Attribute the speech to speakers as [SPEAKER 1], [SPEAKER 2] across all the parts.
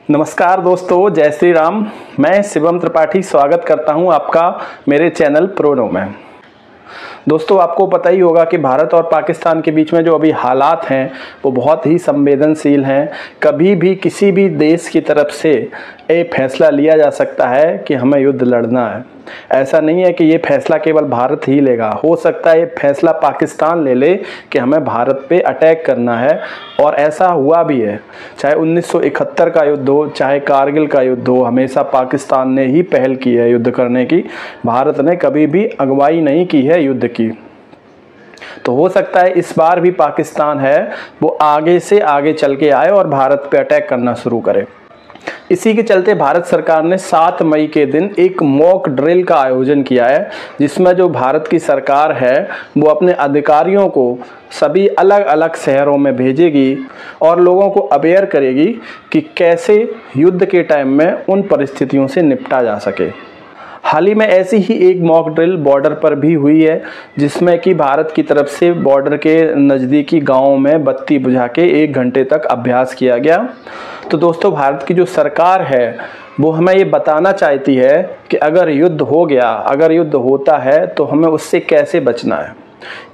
[SPEAKER 1] नमस्कार दोस्तों, जय श्री राम। मैं शिवम त्रिपाठी स्वागत करता हूं आपका मेरे चैनल प्रोनो में। दोस्तों, आपको पता ही होगा कि भारत और पाकिस्तान के बीच में जो अभी हालात हैं वो बहुत ही संवेदनशील हैं। कभी भी किसी भी देश की तरफ से ये फैसला लिया जा सकता है कि हमें युद्ध लड़ना है। ऐसा नहीं है कि ये फैसला केवल भारत ही लेगा, हो सकता है ये फैसला पाकिस्तान ले ले कि हमें भारत पे अटैक करना है। और ऐसा हुआ भी है, चाहे 1971 का युद्ध हो, चाहे कारगिल का युद्ध हो, हमेशा पाकिस्तान ने ही पहल की है युद्ध करने की। भारत ने कभी भी अगुवाई नहीं की है युद्ध की। तो हो सकता है इस बार भी पाकिस्तान है वो आगे से आगे चल के आए और भारत पे अटैक करना शुरू करे। इसी के चलते भारत सरकार ने 7 मई के दिन एक मॉक ड्रिल का आयोजन किया है, जिसमें जो भारत की सरकार है वो अपने अधिकारियों को सभी अलग अलग शहरों में भेजेगी और लोगों को अवेयर करेगी कि कैसे युद्ध के टाइम में उन परिस्थितियों से निपटा जा सके। हाल ही में ऐसी ही एक मॉक ड्रिल बॉर्डर पर भी हुई है, जिसमें कि भारत की तरफ से बॉर्डर के नज़दीकी गांवों में बत्ती बुझा के 1 घंटे तक अभ्यास किया गया। तो दोस्तों, भारत की जो सरकार है वो हमें ये बताना चाहती है कि अगर युद्ध हो गया, अगर युद्ध होता है तो हमें उससे कैसे बचना है।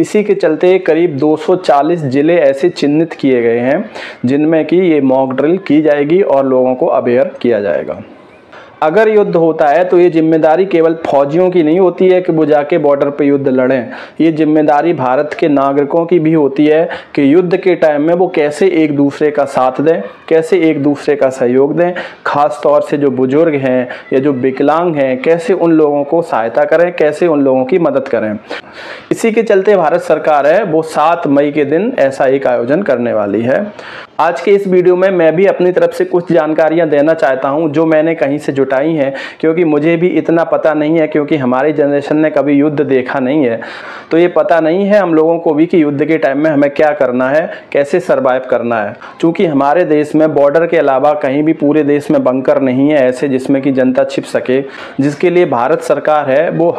[SPEAKER 1] इसी के चलते करीब 240 ज़िले ऐसे चिन्हित किए गए हैं जिनमें कि ये मॉक ड्रिल की जाएगी और लोगों को अवेयर किया जाएगा। अगर युद्ध होता है तो ये जिम्मेदारी केवल फौजियों की नहीं होती है कि वो जाके बॉर्डर पे युद्ध लड़ें। ये जिम्मेदारी भारत के नागरिकों की भी होती है कि युद्ध के टाइम में वो कैसे एक दूसरे का साथ दें, कैसे एक दूसरे का सहयोग दें। खास तौर से जो बुजुर्ग हैं या जो विकलांग हैं, कैसे उन लोगों को सहायता करें, कैसे उन लोगों की मदद करें। इसी के चलते भारत सरकार है वो 7 मई के दिन ऐसा एक आयोजन करने वाली है। आज के इस वीडियो में मैं भी अपनी तरफ से कुछ जानकारियां देना चाहता हूं जो मैंने कहीं से जुटाई हैं, क्योंकि मुझे भी इतना पता नहीं है, क्योंकि हमारी जनरेशन ने कभी युद्ध देखा नहीं है। तो ये पता नहीं है हम लोगों को भी कि युद्ध के टाइम में हमें क्या करना है, कैसे सर्वाइव करना है। क्योंकि हमारे देश में बॉर्डर के अलावा कहीं भी पूरे देश में बंकर नहीं है ऐसे जिसमें कि जनता छिप सके, जिसके लिए भारत सरकार है वो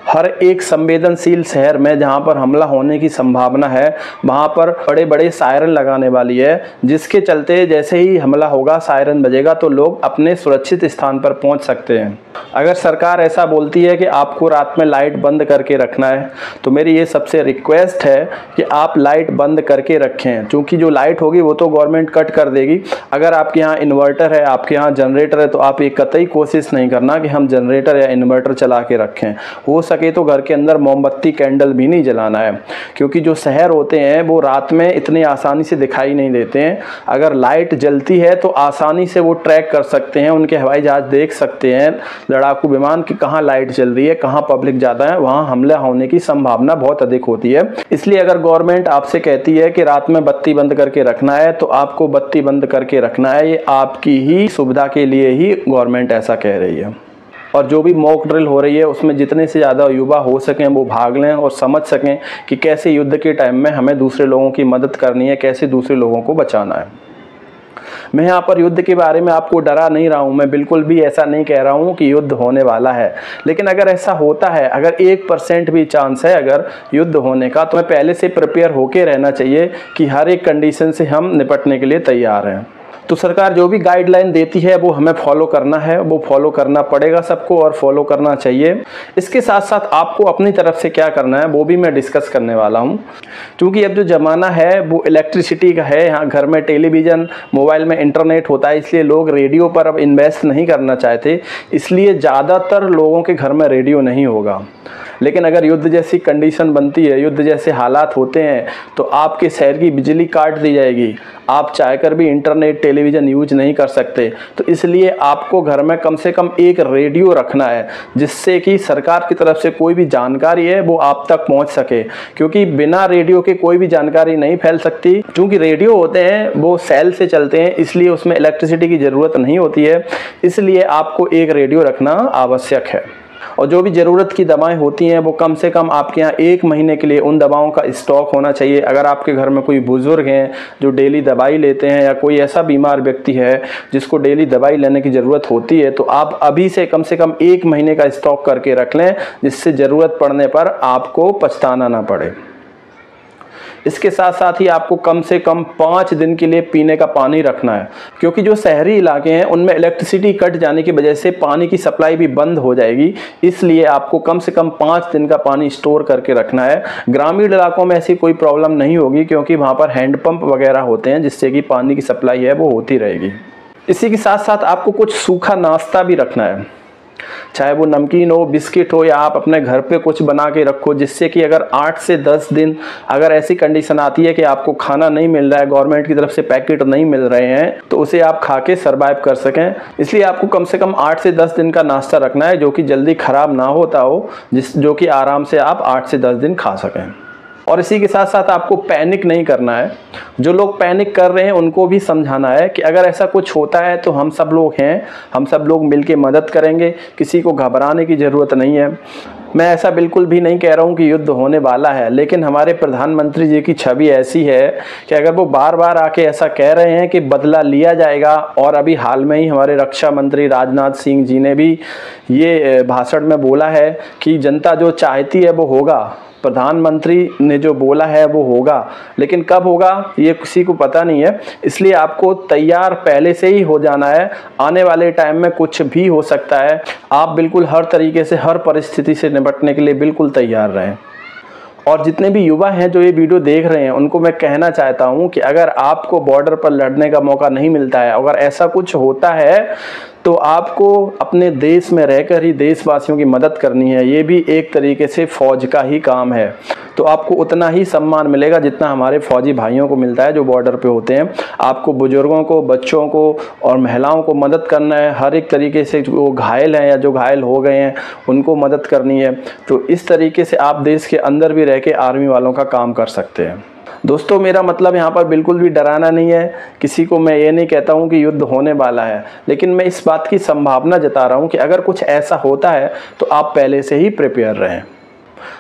[SPEAKER 1] हर एक संवेदनशील शहर में जहाँ पर हमला होने की संभावना है वहाँ पर बड़े बड़े सायरन लगाने वाली है, जिसके चलते जैसे ही हमला होगा, सायरन बजेगा तो लोग अपने सुरक्षित स्थान पर पहुंच सकते हैं। अगर सरकार ऐसा बोलती है कि आपको रात में लाइट बंद करके रखना है, तो मेरी ये सबसे रिक्वेस्ट है कि आप लाइट बंद करके रखें, क्योंकि जो लाइट होगी वो तो गवर्नमेंट कट कर देगी। अगर आपके यहाँ इन्वर्टर है, आपके यहाँ जनरेटर है, तो आप ये कतई कोशिश नहीं करना कि हम जनरेटर या इन्वर्टर चला के रखें। हो सके तो घर के अंदर मोमबत्ती कैंडल भी नहीं जलाना है, क्योंकि जो शहर होते हैं वो रात में इतनी आसानी से दिखाई नहीं देते हैं। अगर लाइट जलती है तो आसानी से वो ट्रैक कर सकते हैं, उनके हवाई जहाज देख सकते हैं, लड़ाकू विमान की कहाँ लाइट जल रही है, कहाँ पब्लिक ज़्यादा है, वहाँ हमला होने की संभावना बहुत अधिक होती है। इसलिए अगर गवर्नमेंट आपसे कहती है कि रात में बत्ती बंद करके रखना है, तो आपको बत्ती बंद करके रखना है। ये आपकी ही सुविधा के लिए ही गवर्नमेंट ऐसा कह रही है। और जो भी मॉक ड्रिल हो रही है उसमें जितने से ज़्यादा युवा हो सकें वो भाग लें और समझ सकें कि कैसे युद्ध के टाइम में हमें दूसरे लोगों की मदद करनी है, कैसे दूसरे लोगों को बचाना है। मैं यहाँ पर युद्ध के बारे में आपको डरा नहीं रहा हूँ, मैं बिल्कुल भी ऐसा नहीं कह रहा हूँ कि युद्ध होने वाला है। लेकिन अगर ऐसा होता है, अगर 1% भी चांस है अगर युद्ध होने का, तो हमें पहले से प्रिपेयर होके रहना चाहिए कि हर एक कंडीशन से हम निपटने के लिए तैयार हैं। तो सरकार जो भी गाइडलाइन देती है वो हमें फॉलो करना है, वो फॉलो करना पड़ेगा सबको और फॉलो करना चाहिए। इसके साथ साथ आपको अपनी तरफ से क्या करना है वो भी मैं डिस्कस करने वाला हूँ, क्योंकि अब जो ज़माना है वो इलेक्ट्रिसिटी का है। यहाँ घर में टेलीविज़न, मोबाइल में इंटरनेट होता है, इसलिए लोग रेडियो पर अब इन्वेस्ट नहीं करना चाहते, इसलिए ज़्यादातर लोगों के घर में रेडियो नहीं होगा। लेकिन अगर युद्ध जैसी कंडीशन बनती है, युद्ध जैसे हालात होते हैं, तो आपके शहर की बिजली काट दी जाएगी, आप चाहकर भी इंटरनेट टेलीविज़न यूज नहीं कर सकते। तो इसलिए आपको घर में कम से कम एक रेडियो रखना है, जिससे कि सरकार की तरफ से कोई भी जानकारी है वो आप तक पहुंच सके, क्योंकि बिना रेडियो के कोई भी जानकारी नहीं फैल सकती। क्योंकि रेडियो होते हैं वो सेल से चलते हैं, इसलिए उसमें इलेक्ट्रिसिटी की ज़रूरत नहीं होती है, इसलिए आपको एक रेडियो रखना आवश्यक है। और जो भी ज़रूरत की दवाएं होती हैं वो कम से कम आपके यहाँ 1 महीने के लिए उन दवाओं का स्टॉक होना चाहिए। अगर आपके घर में कोई बुजुर्ग हैं जो डेली दवाई लेते हैं, या कोई ऐसा बीमार व्यक्ति है जिसको डेली दवाई लेने की ज़रूरत होती है, तो आप अभी से कम 1 महीने का स्टॉक करके रख लें, जिससे ज़रूरत पड़ने पर आपको पछताना ना पड़े। इसके साथ साथ ही आपको कम से कम 5 दिन के लिए पीने का पानी रखना है, क्योंकि जो शहरी इलाके हैं उनमें इलेक्ट्रिसिटी कट जाने की वजह से पानी की सप्लाई भी बंद हो जाएगी। इसलिए आपको कम से कम 5 दिन का पानी स्टोर करके रखना है। ग्रामीण इलाकों में ऐसी कोई प्रॉब्लम नहीं होगी, क्योंकि वहाँ पर हैंडपंप वगैरह होते हैं जिससे कि पानी की सप्लाई है वो होती रहेगी। इसी के साथ साथ आपको कुछ सूखा नाश्ता भी रखना है, चाहे वो नमकीन हो, बिस्किट हो, या आप अपने घर पे कुछ बना के रखो, जिससे कि अगर 8 से 10 दिन अगर ऐसी कंडीशन आती है कि आपको खाना नहीं मिल रहा है, गवर्नमेंट की तरफ से पैकेट नहीं मिल रहे हैं, तो उसे आप खा के सर्वाइव कर सकें। इसलिए आपको कम से कम 8 से 10 दिन का नाश्ता रखना है, जो कि जल्दी खराब ना होता हो, जो कि आराम से आप 8 से 10 दिन खा सकें। और इसी के साथ साथ आपको पैनिक नहीं करना है। जो लोग पैनिक कर रहे हैं उनको भी समझाना है कि अगर ऐसा कुछ होता है तो हम सब लोग हैं, हम सब लोग मिलके मदद करेंगे, किसी को घबराने की ज़रूरत नहीं है। मैं ऐसा बिल्कुल भी नहीं कह रहा हूँ कि युद्ध होने वाला है, लेकिन हमारे प्रधानमंत्री जी की छवि ऐसी है कि अगर वो बार बार आके ऐसा कह रहे हैं कि बदला लिया जाएगा, और अभी हाल में ही हमारे रक्षा मंत्री राजनाथ सिंह जी ने भी ये भाषण में बोला है कि जनता जो चाहती है वो होगा, प्रधानमंत्री ने जो बोला है वो होगा, लेकिन कब होगा ये किसी को पता नहीं है। इसलिए आपको तैयार पहले से ही हो जाना है। आने वाले टाइम में कुछ भी हो सकता है, आप बिल्कुल हर तरीके से, हर परिस्थिति से निपटने के लिए बिल्कुल तैयार रहें। और जितने भी युवा हैं जो ये वीडियो देख रहे हैं, उनको मैं कहना चाहता हूं कि अगर आपको बॉर्डर पर लड़ने का मौका नहीं मिलता है, अगर ऐसा कुछ होता है, तो आपको अपने देश में रहकर ही देशवासियों की मदद करनी है। ये भी एक तरीके से फौज का ही काम है। तो आपको उतना ही सम्मान मिलेगा जितना हमारे फौजी भाइयों को मिलता है जो बॉर्डर पे होते हैं। आपको बुजुर्गों को, बच्चों को और महिलाओं को मदद करना है, हर एक तरीके से। जो घायल हैं या जो घायल हो गए हैं उनको मदद करनी है। तो इस तरीके से आप देश के अंदर भी रह के आर्मी वालों का काम कर सकते हैं। दोस्तों, मेरा मतलब यहाँ पर बिल्कुल भी डराना नहीं है। किसी को मैं ये नहीं कहता हूँ कि युद्ध होने वाला है, लेकिन मैं इस बात की संभावना जता रहा हूँ कि अगर कुछ ऐसा होता है तो आप पहले से ही प्रिपेयर रहें।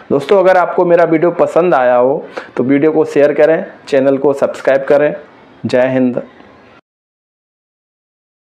[SPEAKER 1] दोस्तों, अगर आपको मेरा वीडियो पसंद आया हो तो वीडियो को शेयर करें, चैनल को सब्सक्राइब करें। जय हिंद।